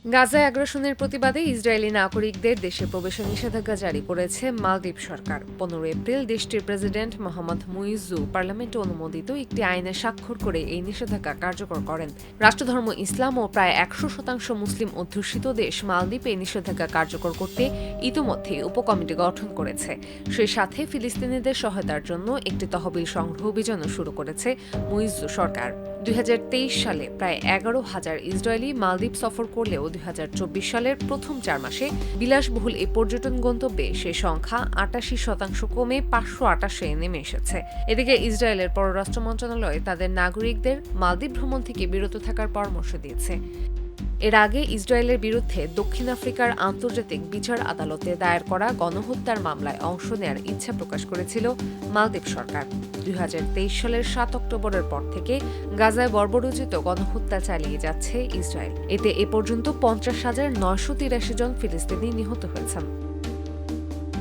গাজায় আগ্রাসনের প্রতিবাদে ইসরায়েলি নাগরিকদের দেশে প্রবেশে নিষেধাজ্ঞা জারি করেছে মালদ্বীপ সরকার। 15 এপ্রিল দেশটির প্রেসিডেন্ট মোহাম্মদ মুইজ্জু পার্লামেন্টে অনুমোদিত একটি আইনে স্বাক্ষর করে এই নিষেধাজ্ঞা কার্যকর করেন। রাষ্ট্রধর্ম ইসলাম ও প্রায় 100% মুসলিম অধ্যুষিত দেশ মালদ্বীপ এই নিষেধাজ্ঞা কার্যকর করতে ইতোমধ্যে উপকমিটি গঠন করেছে। সেই সাথে ফিলিস্তিনিদের সহায়তার জন্য একটি তহবিল সংগ্রহ অভিযানও শুরু করেছে মুইজ্জু সরকার। 2023 সালে প্রায় 11,000 ইসরায়েলি মালদ্বীপ সফর করলেও 2024 সালের প্রথম 4 মাসে বিলাসবহুল এই পর্যটন গন্তব্যে সে সংখ্যা 88% কমে 528-এ নেমে এসেছে। এদিকে ইসরায়েলের পররাষ্ট্র মন্ত্রণালয় তাদের নাগরিকদের মালদ্বীপ ভ্রমণ থেকে বিরত থাকার পরামর্শ দিয়েছে। এর আগে ইসরায়েলের বিরুদ্ধে দক্ষিণ আফ্রিকার আন্তর্জাতিক বিচার আদালতে দায়ের করা গণহত্যার মামলায় অংশ নেয়ার ইচ্ছা প্রকাশ করেছিল মালদ্বীপ সরকার। 2023 সালের 7 অক্টোবরের পর থেকে গাজায় বর্বরোচিত গণহত্যা চালিয়ে যাচ্ছে ইসরায়েল। এতে এ পর্যন্ত 50,983 জন ফিলিস্তিনি নিহত হয়েছেন।